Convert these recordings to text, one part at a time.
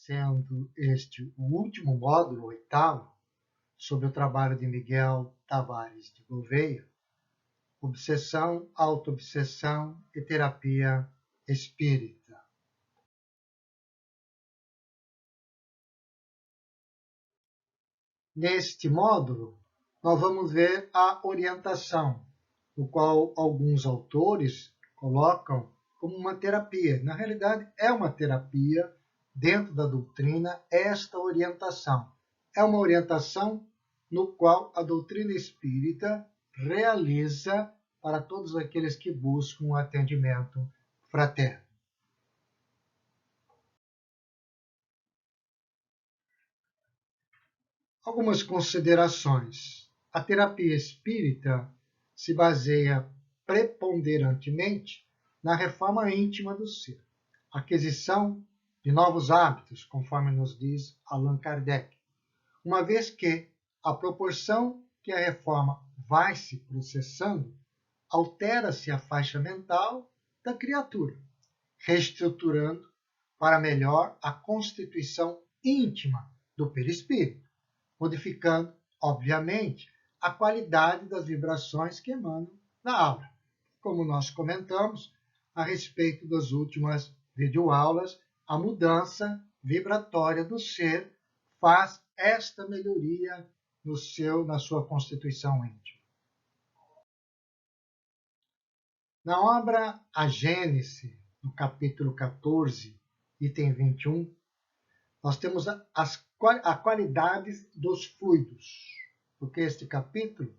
sendo este o último módulo, oitavo, sobre o trabalho de Miguel Tavares de Gouveia, Obsessão, Autoobsessão e Terapia Espírita. Neste módulo, nós vamos ver a orientação, no qual alguns autores colocam como uma terapia. Na realidade, é uma terapia dentro da doutrina esta orientação. É uma orientação no qual a doutrina espírita realiza para todos aqueles que buscam o atendimento fraterno. Algumas considerações. A terapia espírita se baseia preponderantemente na reforma íntima do ser, aquisição de novos hábitos, conforme nos diz Allan Kardec, uma vez que, à proporção que a reforma vai se processando, altera-se a faixa mental da criatura, reestruturando para melhor a constituição íntima do perispírito, modificando, obviamente, a qualidade das vibrações que emanam da aura. Como nós comentamos a respeito das últimas videoaulas, a mudança vibratória do ser faz esta melhoria na sua constituição íntima. Na obra A Gênese, no capítulo 14, item 21, nós temos a qualidade dos fluidos, porque este capítulo,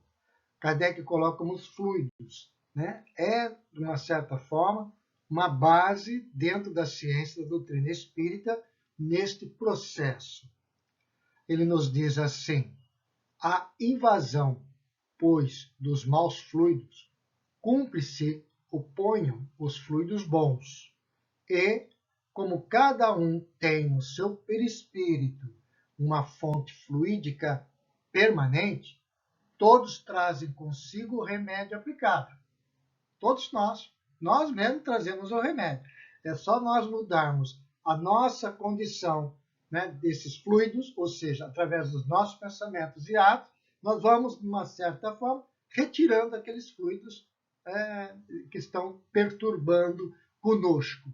Kardec coloca como os fluidos, né? É, de uma certa forma, uma base dentro da ciência da doutrina espírita neste processo. Ele nos diz assim: a invasão, pois, dos maus fluidos, cumpre-se oponham os fluidos bons, e, como cada um tem no seu perispírito uma fonte fluídica permanente, todos trazem consigo o remédio aplicável. Todos nós mesmos trazemos o remédio. É só nós mudarmos a nossa condição, né, desses fluidos, ou seja, através dos nossos pensamentos e atos, nós vamos, de uma certa forma, retirando aqueles fluidos que estão perturbando conosco.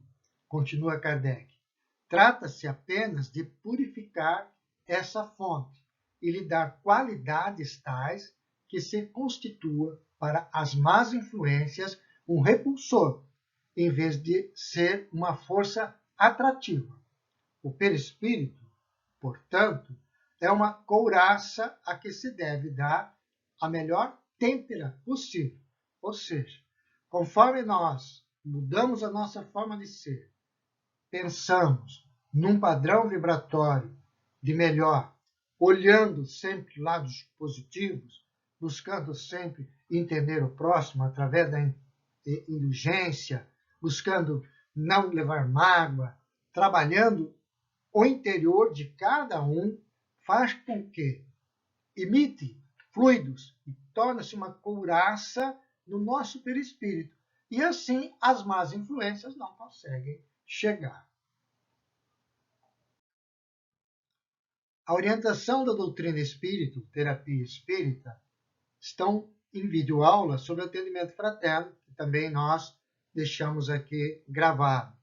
Continua Kardec. Trata-se apenas de purificar essa fonte e lhe dar qualidades tais que se constitua para as más influências um repulsor, em vez de ser uma força atrativa. O perispírito, portanto, é uma couraça a que se deve dar a melhor têmpera possível. Ou seja, conforme nós mudamos a nossa forma de ser, pensamos num padrão vibratório de melhor, olhando sempre lados positivos, buscando sempre entender o próximo através da indulgência, buscando não levar mágoa, trabalhando o interior de cada um, faz com que emite fluidos e torna-se uma couraça no nosso perispírito. E assim as más influências não conseguem chegar. A orientação da doutrina espírita, terapia espírita, estão em videoaula sobre atendimento fraterno, que também nós deixamos aqui gravado.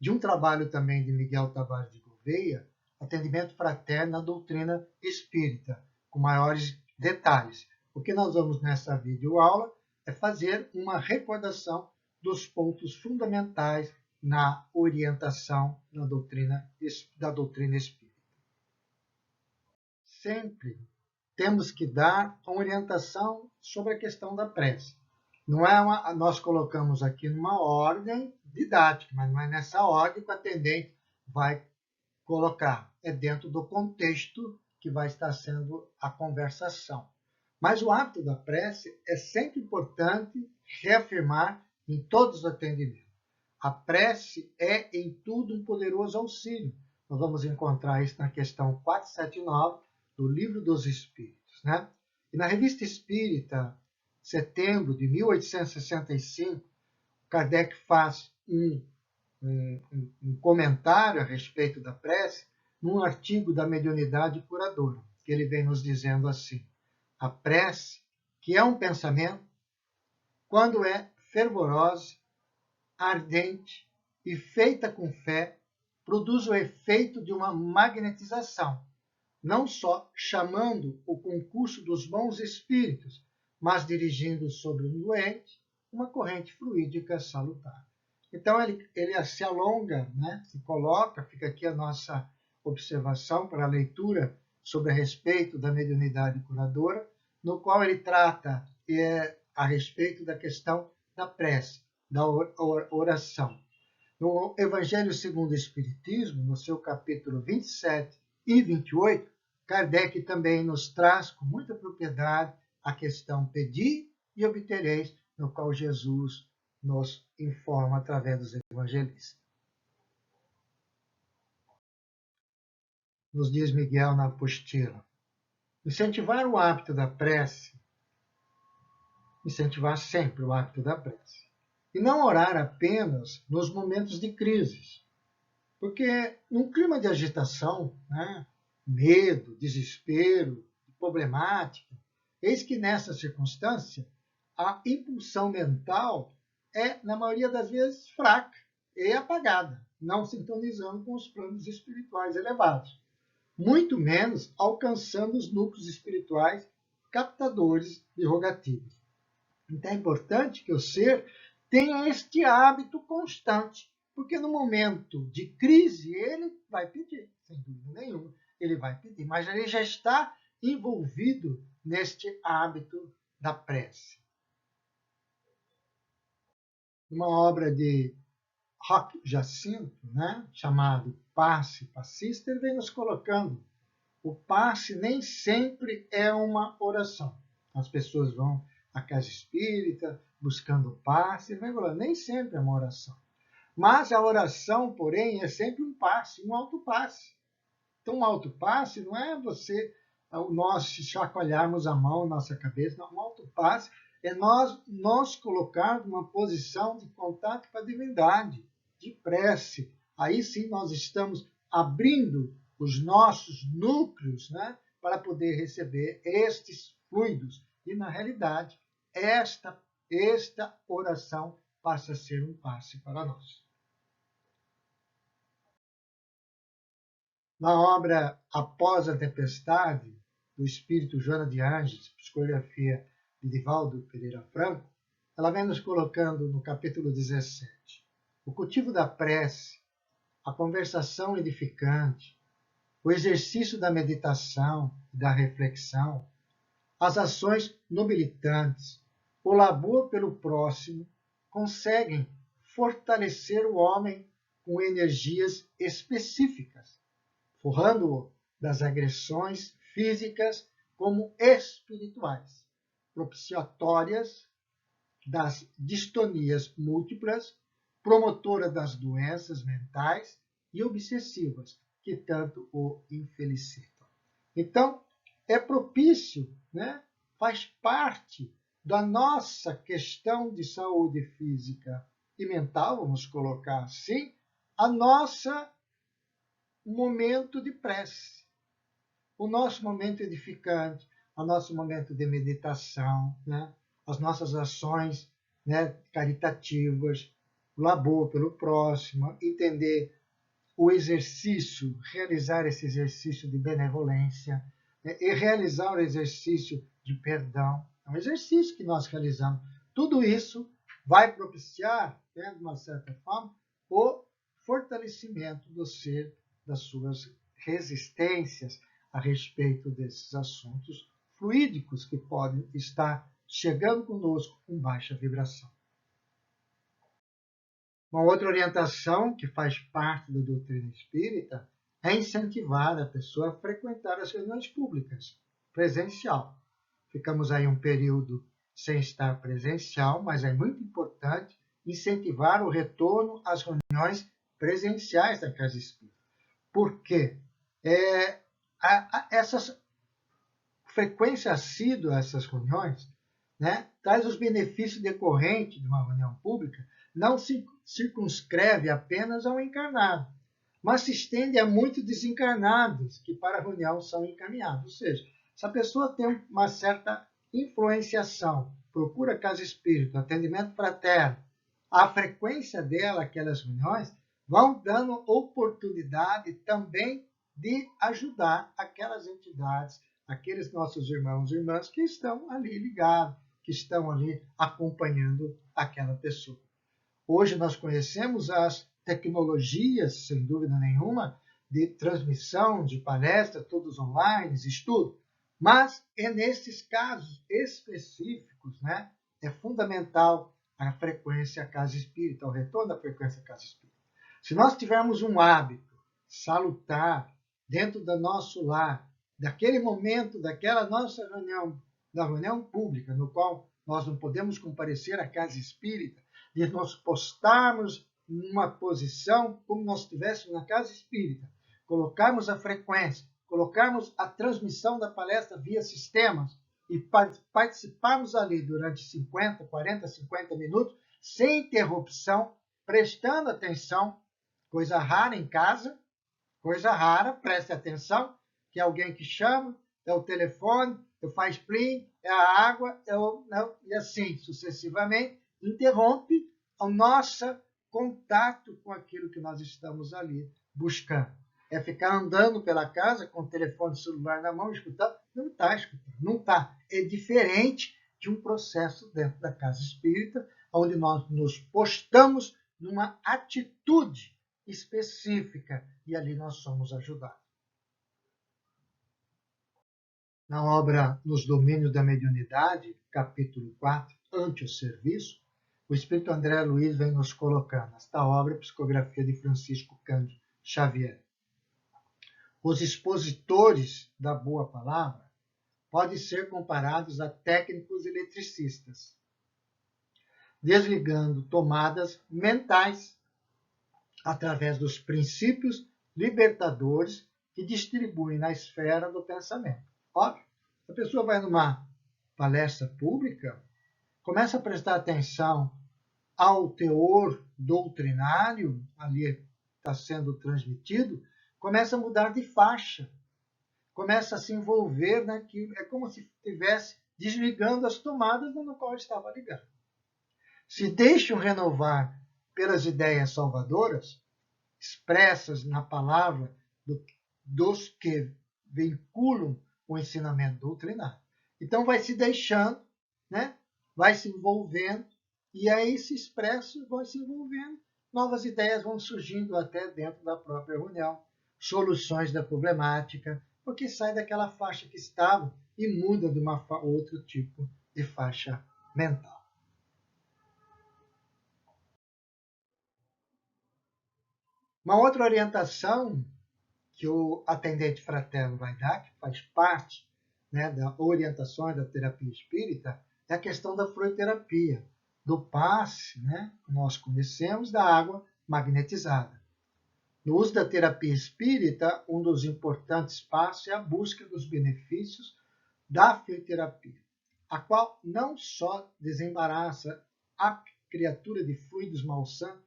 De um trabalho também de Miguel Tavares de Gouveia, atendimento fraterno na doutrina espírita, com maiores detalhes. O que nós vamos nessa videoaula é fazer uma recordação dos pontos fundamentais na orientação da doutrina espírita. Sempre temos que dar uma orientação sobre a questão da prece. Não é nós colocamos aqui numa ordem didática, mas não é nessa ordem que o atendente vai colocar. É dentro do contexto que vai estar sendo a conversação. Mas o hábito da prece é sempre importante reafirmar em todos os atendimentos. A prece é em tudo um poderoso auxílio. Nós vamos encontrar isso na questão 479 do Livro dos Espíritos, né? E na Revista Espírita, setembro de 1865, Kardec faz um comentário a respeito da prece, num artigo da Mediunidade Curadora, que ele vem nos dizendo assim: a prece, que é um pensamento, quando é fervorosa, ardente e feita com fé, produz o efeito de uma magnetização, não só chamando o concurso dos bons espíritos, mas dirigindo sobre um doente uma corrente fluídica salutar. Então ele se alonga, né? Se coloca, fica aqui a nossa observação para a leitura sobre a respeito da mediunidade curadora, no qual ele trata a respeito da questão da prece, da oração. No Evangelho segundo o Espiritismo, no seu capítulo 27 e 28, Kardec também nos traz com muita propriedade a questão pedi e obtereis, no qual Jesus nos informa através dos evangelistas. Nos diz Miguel na apostila: incentivar o hábito da prece, incentivar sempre o hábito da prece. E não orar apenas nos momentos de crises. Porque num clima de agitação, né, medo, desespero, problemática, eis que nessa circunstância a impulsão mental é, na maioria das vezes, fraca e apagada, não sintonizando com os planos espirituais elevados, muito menos alcançando os núcleos espirituais captadores de rogativas. Então é importante que o ser tenha este hábito constante, porque no momento de crise ele vai pedir, sem dúvida nenhuma, ele vai pedir, mas ele já está envolvido neste hábito da prece. Uma obra de Roque Jacinto, né, chamado Passe Passista, ele vem nos colocando: o passe nem sempre é uma oração. As pessoas vão à casa espírita buscando passe, ele vem falando, nem sempre é uma oração. Mas a oração, porém, é sempre um passe, um autopasse. Então, um autopasse não é nós chacoalharmos a mão, nossa cabeça, não. Um autopasse é nós colocarmos numa posição de contato com a divindade, de prece. Aí sim nós estamos abrindo os nossos núcleos, né, para poder receber estes fluidos. E, na realidade, esta oração passa a ser um passe para nós. Na obra Após a Tempestade, do espírito Joana de Ângeles, psicografia de Divaldo Pereira Franco, ela vem nos colocando no capítulo 17. O cultivo da prece, a conversação edificante, o exercício da meditação e da reflexão, as ações nobilitantes, o labor pelo próximo, conseguem fortalecer o homem com energias específicas, forrando-o das agressões físicas como espirituais, propiciatórias das distonias múltiplas, promotora das doenças mentais e obsessivas que tanto o infelicitam. Então, é propício, né? Faz parte da nossa questão de saúde física e mental, vamos colocar assim, a nossa momento de prece, o nosso momento edificante, o nosso momento de meditação, né? As nossas ações, né, caritativas, o labor pelo próximo, entender o exercício, realizar esse exercício de benevolência, né, e realizar o exercício de perdão. É um exercício que nós realizamos. Tudo isso vai propiciar, né, de uma certa forma, o fortalecimento do ser, das suas resistências a respeito desses assuntos fluídicos que podem estar chegando conosco com baixa vibração. Uma outra orientação que faz parte da doutrina espírita é incentivar a pessoa a frequentar as reuniões públicas, presencial. Ficamos aí um período sem estar presencial, mas é muito importante incentivar o retorno às reuniões presenciais da Casa Espírita. Por quê? Essa frequência assídua a essas reuniões, né, traz os benefícios decorrentes de uma reunião pública, não se circunscreve apenas ao encarnado, mas se estende a muitos desencarnados que para a reunião são encaminhados. Ou seja, se a pessoa tem uma certa influenciação, procura casa espírita, atendimento fraterno, a frequência dela, aquelas reuniões, vão dando oportunidade também de ajudar aquelas entidades, aqueles nossos irmãos e irmãs que estão ali ligados, que estão ali acompanhando aquela pessoa. Hoje nós conhecemos as tecnologias, sem dúvida nenhuma, de transmissão de palestras, todos online, estudo, mas é nesses casos específicos, né, é fundamental a frequência casa espírita, o retorno da frequência casa espírita. Se nós tivermos um hábito salutar dentro do nosso lar, daquele momento, daquela nossa reunião, da reunião pública, no qual nós não podemos comparecer à casa espírita, de nós postarmos numa posição como nós estivéssemos na casa espírita, colocarmos a frequência, colocarmos a transmissão da palestra via sistemas e participarmos ali durante 50, 40, 50 minutos, sem interrupção, prestando atenção, coisa rara em casa, coisa rara, preste atenção, que é alguém que chama, é o telefone, faz plim, é a água, e assim sucessivamente, interrompe o nosso contato com aquilo que nós estamos ali buscando. É ficar andando pela casa com o telefone celular na mão, escutando? Não está escutando, não está. É diferente de um processo dentro da casa espírita, onde nós nos postamos numa atitude específica e ali nós somos ajudados. Na obra Nos Domínios da Mediunidade, capítulo 4, Ante o Serviço, o Espírito André Luiz vem nos colocando esta obra, psicografia de Francisco Cândido Xavier. Os expositores da boa palavra podem ser comparados a técnicos eletricistas, desligando tomadas mentais através dos princípios libertadores que distribuem na esfera do pensamento. Óbvio, a pessoa vai numa palestra pública, começa a prestar atenção ao teor doutrinário, ali está sendo transmitido, começa a mudar de faixa, começa a se envolver naquilo, é como se estivesse desligando as tomadas no qual estava ligado. Se deixam renovar pelas ideias salvadoras, expressas na palavra dos que vinculam o ensinamento doutrinário. Então vai se deixando, né? Vai se envolvendo, e aí se expressa, vai se envolvendo, novas ideias vão surgindo até dentro da própria reunião, soluções da problemática, porque sai daquela faixa que estava e muda de outro tipo de faixa mental. Uma outra orientação que o atendente fraterno vai dar, que faz parte, né, da orientação da terapia espírita, é a questão da fluidoterapia, do passe, né, que nós conhecemos, da água magnetizada. No uso da terapia espírita, um dos importantes passos é a busca dos benefícios da fluidoterapia, a qual não só desembaraça a criatura de fluidos malsãos,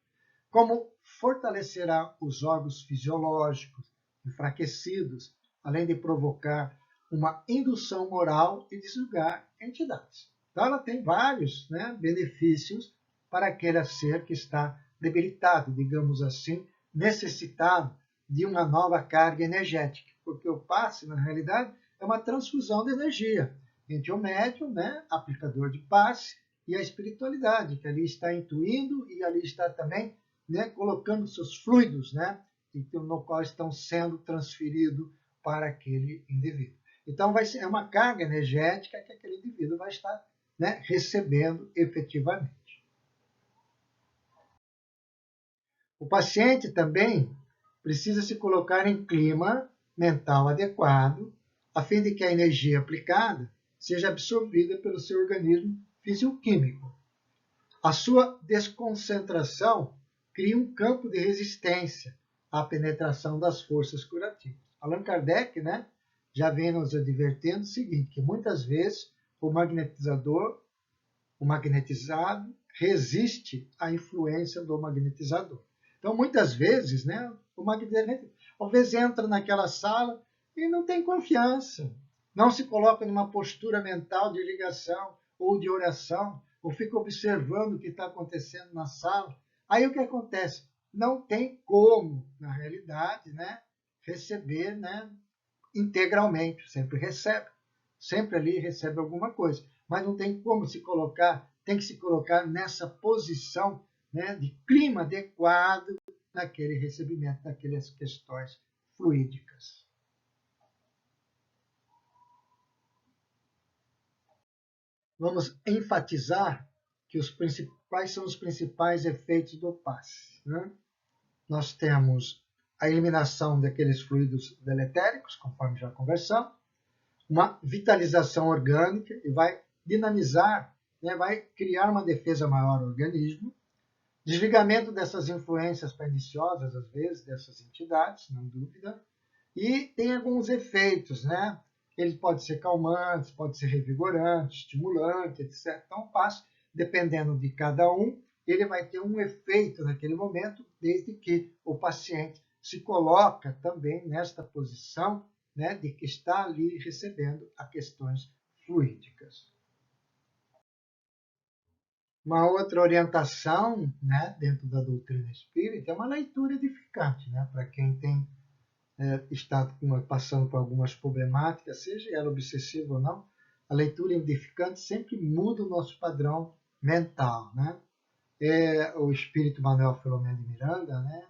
como fortalecerá os órgãos fisiológicos enfraquecidos, além de provocar uma indução moral e desligar entidades. Então, ela tem vários, né, benefícios para aquele ser que está debilitado, digamos assim, necessitado de uma nova carga energética, porque o passe, na realidade, é uma transfusão de energia entre o médium, né, aplicador de passe, e a espiritualidade, que ali está intuindo e ali está também, né, colocando seus fluidos, né, no qual estão sendo transferidos para aquele indivíduo. Então, é uma carga energética que aquele indivíduo vai estar, né, recebendo efetivamente. O paciente também precisa se colocar em clima mental adequado, a fim de que a energia aplicada seja absorvida pelo seu organismo fisioquímico. A sua desconcentração cria um campo de resistência à penetração das forças curativas. Allan Kardec, né, já vem nos advertendo o seguinte, que muitas vezes o magnetizado resiste à influência do magnetizador. Então, muitas vezes, né, o magnetismo, talvez entra naquela sala e não tem confiança, não se coloca numa postura mental de ligação ou de oração, ou fica observando o que está acontecendo na sala. Aí o que acontece? Não tem como, na realidade, né, receber, né, integralmente, sempre ali recebe alguma coisa, mas não tem como se colocar, tem que se colocar nessa posição, né, de clima adequado naquele recebimento, daquelas questões fluídicas. Vamos enfatizar que quais são os principais efeitos do passe, né? Nós temos a eliminação daqueles fluidos deletéricos, conforme já conversamos, uma vitalização orgânica e vai dinamizar, né, vai criar uma defesa maior ao organismo, desligamento dessas influências perniciosas, às vezes, dessas entidades, não dúvida, e tem alguns efeitos, né? Ele pode ser calmante, pode ser revigorante, estimulante, etc. Então, passo, dependendo de cada um, ele vai ter um efeito naquele momento, desde que o paciente se coloca também nesta posição, né, de que está ali recebendo as questões fluídicas. Uma outra orientação, né, dentro da doutrina espírita é uma leitura edificante, né, para quem tem está passando por algumas problemáticas, seja ela obsessiva ou não. A leitura edificante sempre muda o nosso padrão mental, né? O espírito Manuel Filomeno de Miranda, né,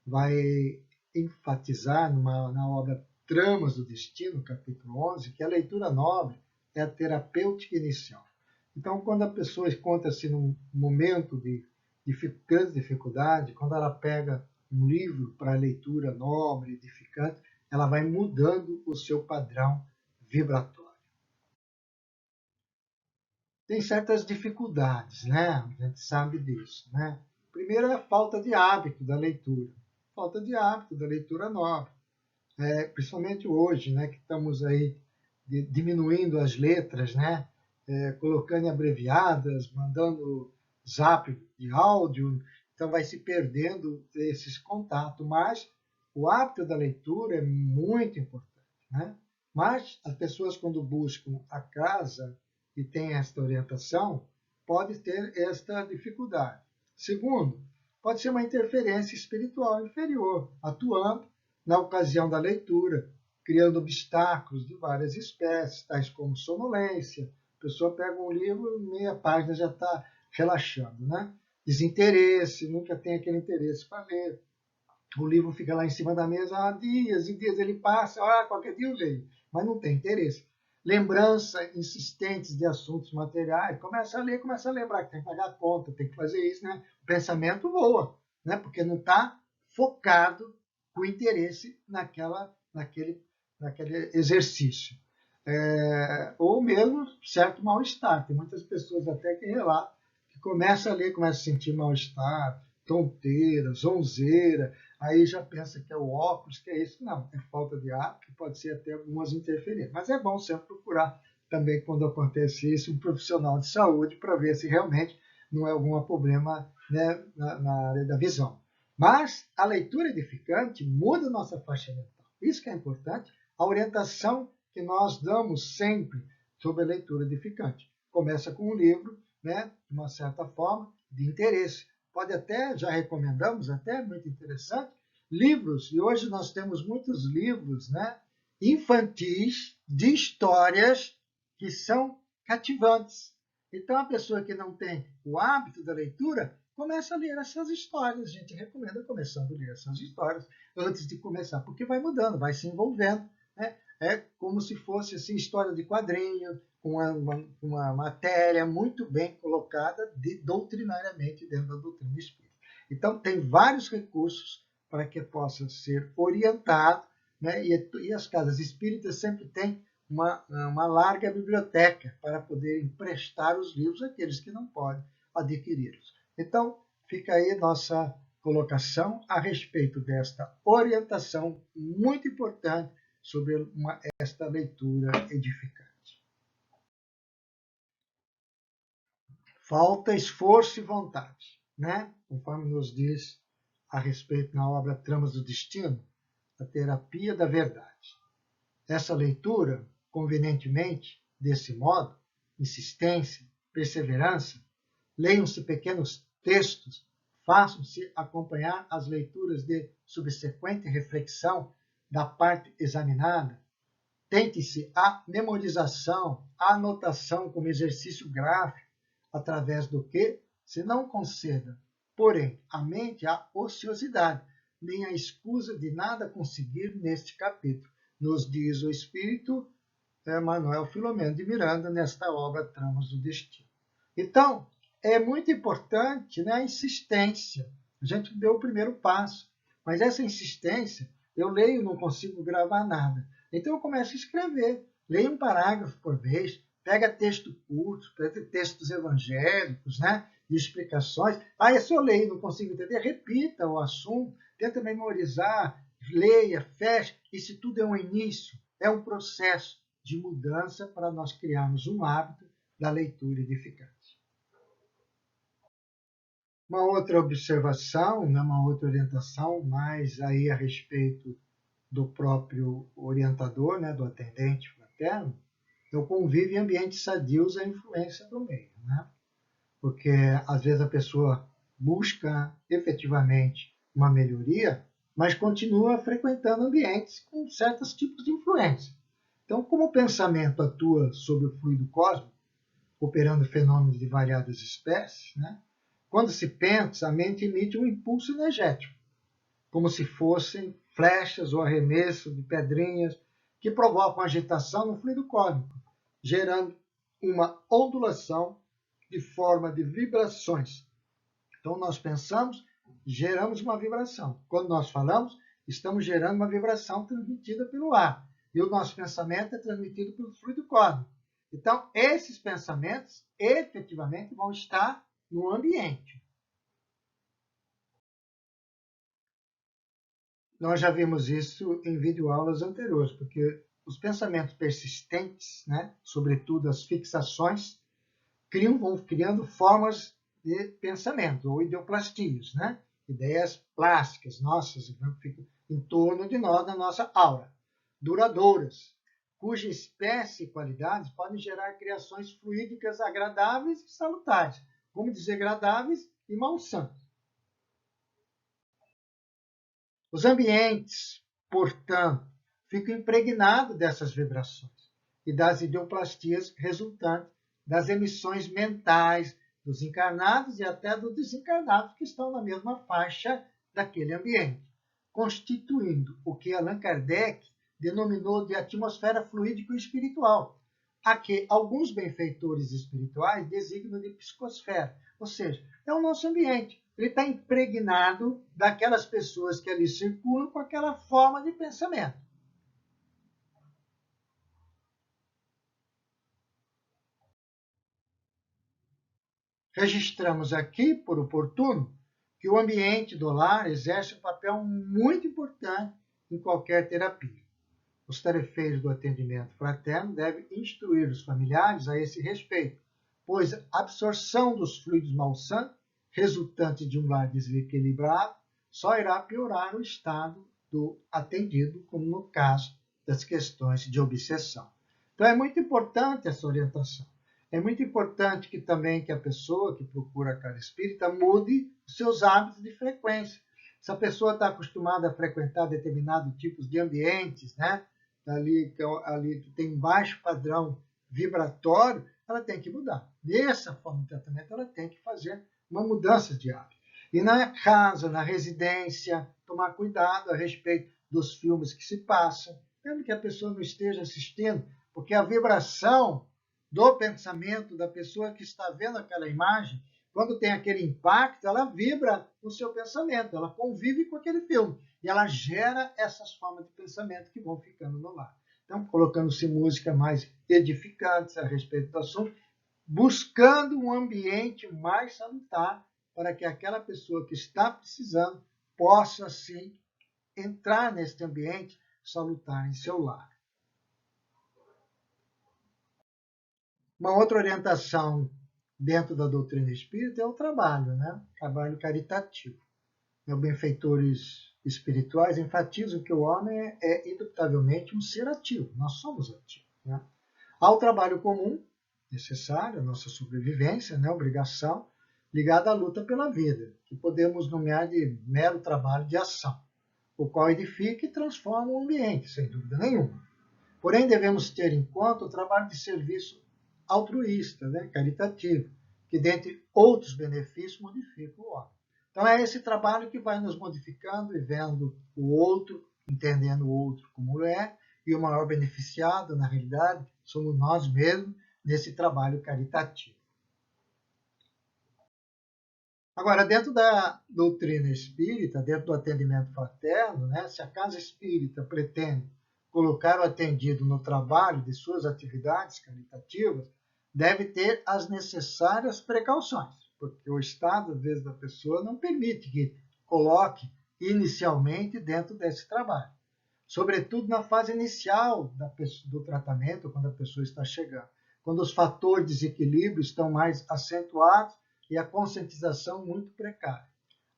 vai enfatizar na obra Tramas do Destino, capítulo 11, que a leitura nobre é a terapêutica inicial. Então, quando a pessoa encontra-se num momento de grande dificuldade, quando ela pega um livro para leitura nobre, edificante, ela vai mudando o seu padrão vibratório. Tem certas dificuldades, né? A gente sabe disso, né? Primeiro é a falta de hábito da leitura, falta de hábito da leitura nova, principalmente hoje, né? Que estamos aí diminuindo as letras, né? Colocando em abreviadas, mandando zap de áudio, então vai se perdendo esses contatos, mas o hábito da leitura é muito importante, né? Mas as pessoas, quando buscam a casa e têm esta orientação, pode ter esta dificuldade. Segundo, pode ser uma interferência espiritual inferior, atuando na ocasião da leitura, criando obstáculos de várias espécies, tais como sonolência. A pessoa pega um livro, meia página já está relaxando, né? Desinteresse, nunca tem aquele interesse para ler. O livro fica lá em cima da mesa há dias e dias, ele passa, qualquer dia eu leio, mas não tem interesse. Lembrança insistentes de assuntos materiais, começa a ler, começa a lembrar que tem que pagar a conta, tem que fazer isso, né? O pensamento voa, né? Porque não está focado com interesse naquele exercício. Ou mesmo certo mal-estar. Tem muitas pessoas até que relatam que começa a ler, começa a sentir mal-estar, tonteira, zonzeira, aí já pensa que é o óculos, que é isso. Não, é falta de hábito, que pode ser até algumas interferências. Mas é bom sempre procurar também, quando acontece isso, um profissional de saúde para ver se realmente não é algum problema, né, na área da visão. Mas a leitura edificante muda a nossa faixa mental. Isso que é importante, a orientação que nós damos sempre sobre a leitura edificante. Começa com um livro, né, de uma certa forma, de interesse. Pode até, já recomendamos, até muito interessante, livros, e hoje nós temos muitos livros, né, infantis de histórias que são cativantes. Então, a pessoa que não tem o hábito da leitura, começa a ler essas histórias. A gente recomenda começando a ler essas histórias antes de começar, porque vai mudando, vai se envolvendo, né? É como se fosse assim, história de quadrinho, uma matéria muito bem colocada doutrinariamente dentro da doutrina espírita. Então, tem vários recursos para que possa ser orientado, né? E as casas espíritas sempre têm uma larga biblioteca para poder emprestar os livros àqueles que não podem adquiri-los. Então, fica aí nossa colocação a respeito desta orientação muito importante sobre esta leitura edificante. Falta esforço e vontade, né? Conforme nos diz a respeito na obra Tramas do Destino, a terapia da verdade. Essa leitura, convenientemente, desse modo, insistência, perseverança, leiam-se pequenos textos, façam-se acompanhar as leituras de subsequente reflexão da parte examinada, tente-se a memorização, a anotação como exercício gráfico, através do que se não conceda, porém, à mente a ociosidade, nem a escusa de nada conseguir neste capítulo, nos diz o Espírito Manuel Filomeno de Miranda, nesta obra Tramas do Destino. Então, é muito importante, né, a insistência. A gente deu o primeiro passo, mas essa insistência, eu leio, não consigo gravar nada. Então eu começo a escrever, leio um parágrafo por vez, pega texto curto, pega textos evangélicos, né, de explicações. Se eu leio e não consigo entender, repita o assunto, tenta memorizar, leia, feche. Isso tudo é um início, é um processo de mudança para nós criarmos um hábito da leitura edificante. Uma outra observação, né, uma outra orientação, mais aí a respeito do próprio orientador, né, do atendente fraterno, é o convívio em ambientes sadios à influência do meio. Né? Porque, às vezes, a pessoa busca efetivamente uma melhoria, mas continua frequentando ambientes com certos tipos de influência. Então, como o pensamento atua sobre o fluido cósmico, operando fenômenos de variadas espécies, né? Quando se pensa, a mente emite um impulso energético, como se fossem flechas ou arremessos de pedrinhas que provocam agitação no fluido cósmico, gerando uma ondulação de forma de vibrações. Então, nós pensamos, geramos uma vibração. Quando nós falamos, estamos gerando uma vibração transmitida pelo ar. E o nosso pensamento é transmitido pelo fluido cósmico. Então, esses pensamentos efetivamente vão estar no ambiente. Nós já vimos isso em videoaulas anteriores, porque os pensamentos persistentes, né, sobretudo as fixações, vão criando formas de pensamento, ou ideoplastias, né? Ideias plásticas nossas, ficam em torno de nós, na nossa aura, duradouras, cuja espécie e qualidades podem gerar criações fluídicas agradáveis e salutares, como desagradáveis e malsantes. Os ambientes, portanto, ficam impregnados dessas vibrações e das ideoplastias resultantes das emissões mentais dos encarnados e até dos desencarnados que estão na mesma faixa daquele ambiente, constituindo o que Allan Kardec denominou de atmosfera fluídico-espiritual, a que alguns benfeitores espirituais designam de psicosfera, ou seja, é o nosso ambiente. Ele está impregnado daquelas pessoas que ali circulam com aquela forma de pensamento. Registramos aqui, por oportuno, que o ambiente do lar exerce um papel muito importante em qualquer terapia. Os tarefeiros do atendimento fraterno devem instruir os familiares a esse respeito, pois a absorção dos fluidos malsantes, resultante de um lar desequilibrado, só irá piorar o estado do atendido, como no caso das questões de obsessão. Então é muito importante essa orientação. É muito importante que também que a pessoa que procura a casa espírita mude os seus hábitos de frequência. Se a pessoa está acostumada a frequentar determinados tipos de ambientes, né? Ali que tem baixo padrão vibratório, ela tem que mudar. Nessa forma de tratamento, ela tem que fazer uma mudança de hábito. E na casa, na residência, tomar cuidado a respeito dos filmes que se passam, mesmo que a pessoa não esteja assistindo, porque a vibração do pensamento da pessoa que está vendo aquela imagem, quando tem aquele impacto, ela vibra no seu pensamento, ela convive com aquele filme e ela gera essas formas de pensamento que vão ficando no lar. Então, colocando-se música mais edificante a respeito do assunto, buscando um ambiente mais salutar para que aquela pessoa que está precisando possa, sim, entrar neste ambiente salutar em seu lar. Uma outra orientação dentro da doutrina espírita é o trabalho, né? Trabalho caritativo. benfeitores espirituais enfatizam que o homem é indubitavelmente um ser ativo, nós somos ativos. Né? Há o trabalho comum, necessário, a nossa sobrevivência, né, obrigação, ligada à luta pela vida, que podemos nomear de mero trabalho de ação, o qual edifica e transforma o ambiente, sem dúvida nenhuma. Porém, devemos ter em conta o trabalho de serviço altruísta, né, caritativo, que, dentre outros benefícios, modifica o homem. Então, é esse trabalho que vai nos modificando e vendo o outro, entendendo o outro como é, e o maior beneficiado, na realidade, somos nós mesmos nesse trabalho caritativo. Agora, dentro da doutrina espírita, dentro do atendimento fraterno, né, se a casa espírita pretende colocar o atendido no trabalho de suas atividades caritativas, deve ter as necessárias precauções, porque o estado, às vezes, da pessoa não permite que coloque inicialmente dentro desse trabalho. Sobretudo na fase inicial do tratamento, quando a pessoa está chegando, quando os fatores de desequilíbrio estão mais acentuados e a conscientização muito precária,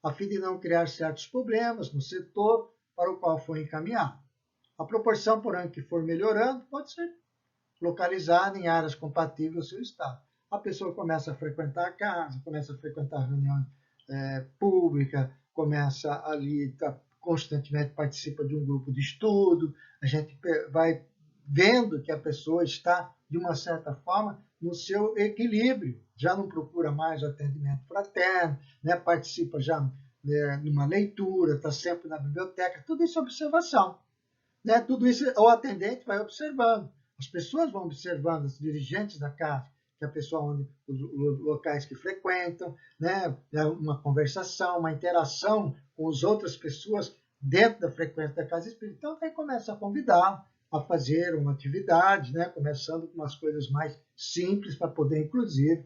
a fim de não criar certos problemas no setor para o qual foi encaminhado. A proporção por ano que for melhorando pode ser localizada em áreas compatíveis ao seu estado. A pessoa começa a frequentar a casa, começa a frequentar a reunião pública, começa ali, constantemente participa de um grupo de estudo, a gente vai vendo que a pessoa está, de uma certa forma, no seu equilíbrio, já não procura mais o atendimento fraterno, né, participa já numa leitura, está sempre na biblioteca, tudo isso é observação. Né, tudo isso o atendente vai observando, as pessoas vão observando, os dirigentes da casa, que a pessoa, os locais que frequentam, né, uma conversação, uma interação com as outras pessoas dentro da frequência da casa espírita. Então, aí começa a convidar a fazer uma atividade, né, começando com umas coisas mais simples para poder, inclusive,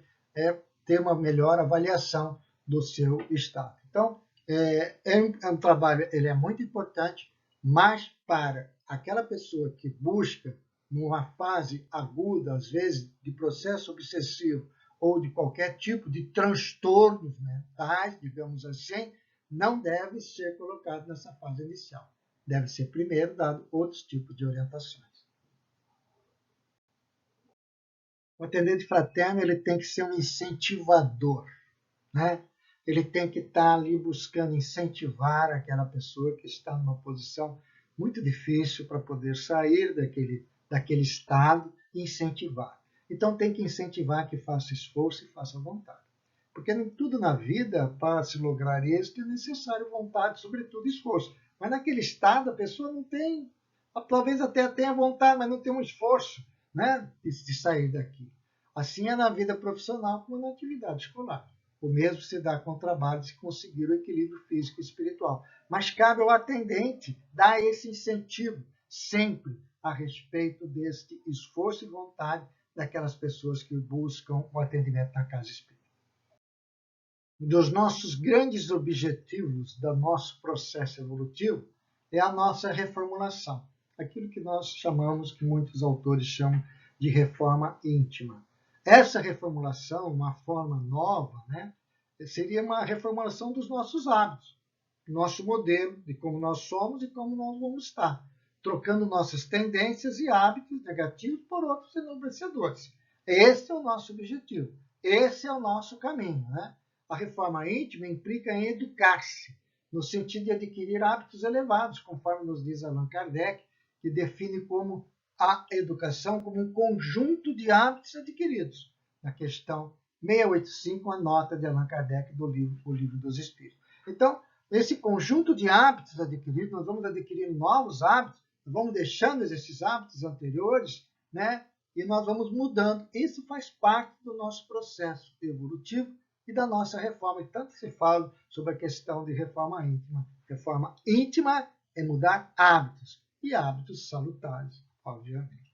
ter uma melhor avaliação do seu estado. Então, é um trabalho, ele é muito importante, mas para aquela pessoa que busca, numa fase aguda, às vezes, de processo obsessivo ou de qualquer tipo de transtornos mentais, digamos assim, não deve ser colocado nessa fase inicial. Deve ser primeiro dado outros tipos de orientações. O atendente fraterno ele tem que ser um incentivador, né? Ele tem que estar ali buscando incentivar aquela pessoa que está numa posição muito difícil para poder sair daquele estado e incentivar. Então tem que incentivar que faça esforço e faça vontade. Porque nem tudo na vida, para se lograr êxito, é necessário vontade, sobretudo esforço. Mas naquele estado a pessoa não tem, talvez até tenha vontade, mas não tem um esforço, né, de sair daqui. Assim é na vida profissional como na atividade escolar. O mesmo se dá com o trabalho de conseguir o equilíbrio físico e espiritual. Mas cabe ao atendente dar esse incentivo sempre a respeito deste esforço e vontade daquelas pessoas que buscam o atendimento na casa espírita. Um dos nossos grandes objetivos do nosso processo evolutivo é a nossa reformulação, aquilo que nós chamamos, que muitos autores chamam de reforma íntima. Essa reformulação, uma forma nova, né, seria uma reformulação dos nossos hábitos, nosso modelo de como nós somos e como nós vamos estar, trocando nossas tendências e hábitos negativos por outros enobrecedores. Esse é o nosso objetivo, esse é o nosso caminho, né? A reforma íntima implica em educar-se, no sentido de adquirir hábitos elevados, conforme nos diz Allan Kardec, que define como a educação como um conjunto de hábitos adquiridos, na questão 685, a nota de Allan Kardec do livro O Livro dos Espíritos. Então, esse conjunto de hábitos adquiridos, nós vamos adquirindo novos hábitos, vamos deixando esses hábitos anteriores, né? E nós vamos mudando. Isso faz parte do nosso processo evolutivo e da nossa reforma. E tanto se fala sobre a questão de reforma íntima. Reforma íntima é mudar hábitos, e hábitos salutares, obviamente.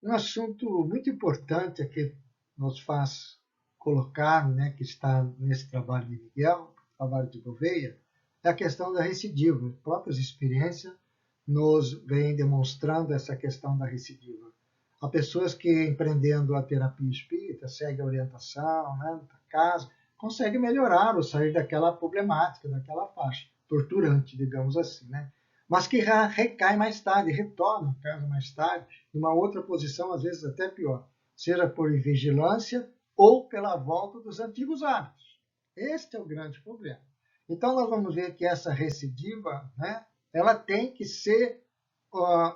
Um assunto muito importante aqui nos faz colocar, né, que está nesse trabalho de Miguel, trabalho de Gouveia, é a questão da recidiva. As próprias experiências nos vêm demonstrando essa questão da recidiva. Há pessoas que, empreendendo a terapia espírita, seguem a orientação, né, da casa, consegue melhorar ou sair daquela problemática, daquela faixa torturante, digamos assim, né? Mas que recai mais tarde, retorna a casa mais tarde, numa outra posição, às vezes até pior, seja por invigilância ou pela volta dos antigos hábitos. Este é o grande problema. Então, nós vamos ver que essa recidiva, né, ela tem que ser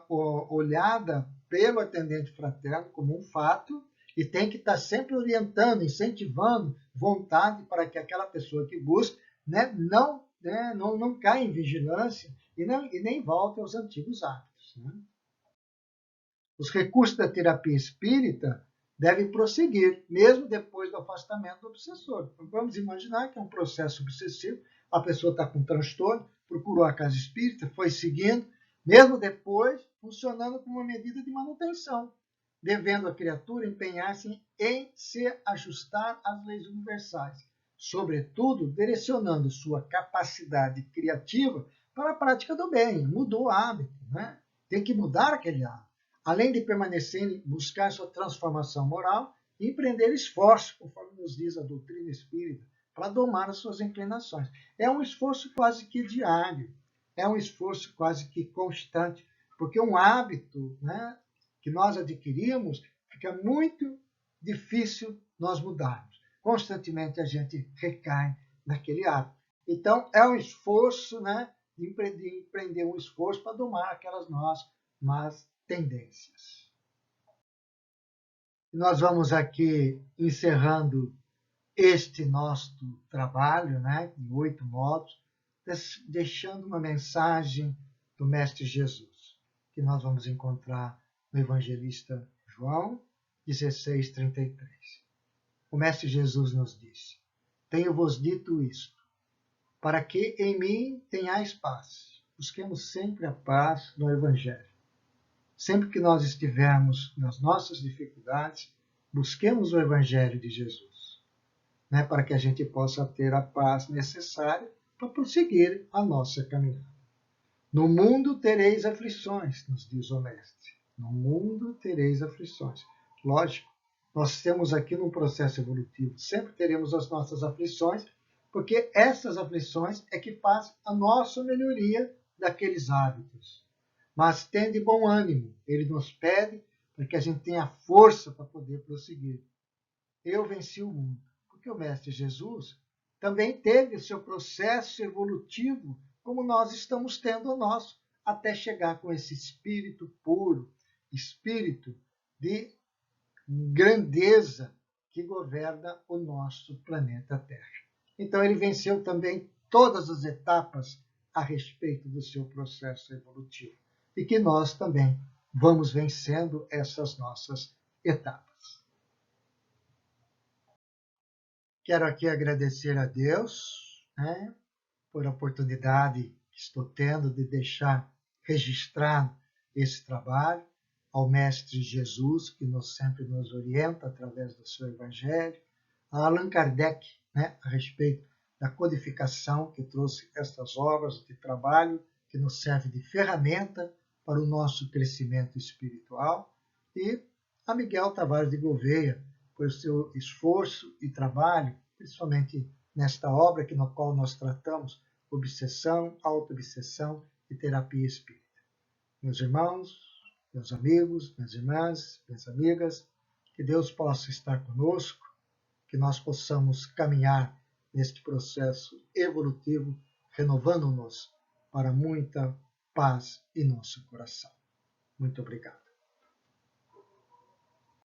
olhada pelo atendente fraterno como um fato e tem que estar sempre orientando, incentivando vontade para que aquela pessoa que busca, né, não caia em vigilância e nem volte aos antigos hábitos. Né? Os recursos da terapia espírita devem prosseguir, mesmo depois do afastamento do obsessor. Então, vamos imaginar que é um processo obsessivo, a pessoa está com transtorno, procurou a casa espírita, foi seguindo, mesmo depois, funcionando como uma medida de manutenção, devendo a criatura empenhar-se em se ajustar às leis universais, sobretudo direcionando sua capacidade criativa para a prática do bem. Mudou o hábito, né? Tem que mudar aquele hábito. Além de permanecer em buscar sua transformação moral e empreender esforço, conforme nos diz a doutrina espírita, para domar as suas inclinações. É um esforço quase que diário, é um esforço quase que constante, porque um hábito, né, que nós adquirimos, fica muito difícil nós mudarmos. Constantemente a gente recai naquele hábito. Então, é um esforço, né, de empreender um esforço para domar aquelas más tendências. Nós vamos aqui encerrando este nosso trabalho, né, em 8 modos, deixando uma mensagem do Mestre Jesus, que nós vamos encontrar no Evangelista João 16:33. O Mestre Jesus nos disse: tenho-vos dito isto, para que em mim tenhais paz. Busquemos sempre a paz no Evangelho. Sempre que nós estivermos nas nossas dificuldades, busquemos o Evangelho de Jesus, né, para que a gente possa ter a paz necessária para prosseguir a nossa caminhada. No mundo tereis aflições, nos diz o Mestre. No mundo tereis aflições. Lógico, nós temos aqui num processo evolutivo, sempre teremos as nossas aflições, porque essas aflições é que fazem a nossa melhoria daqueles hábitos. Mas tende bom ânimo, ele nos pede para que a gente tenha força para poder prosseguir. Eu venci o mundo, porque o Mestre Jesus também teve o seu processo evolutivo, como nós estamos tendo o nosso, até chegar com esse espírito puro, espírito de grandeza que governa o nosso planeta Terra. Então ele venceu também todas as etapas a respeito do seu processo evolutivo. E que nós também vamos vencendo essas nossas etapas. Quero aqui agradecer a Deus, né, por a oportunidade que estou tendo de deixar registrado esse trabalho, ao Mestre Jesus, que sempre nos orienta através do seu Evangelho, a Allan Kardec, né, a respeito da codificação, que trouxe estas obras de trabalho, que nos serve de ferramenta para o nosso crescimento espiritual, e a Miguel Tavares de Gouveia, por seu esforço e trabalho, principalmente nesta obra na qual nós tratamos obsessão, auto-obsessão e terapia espírita. Meus irmãos, meus amigos, minhas irmãs, minhas amigas, que Deus possa estar conosco, que nós possamos caminhar neste processo evolutivo, renovando-nos para muita paz em nosso coração. Muito obrigado.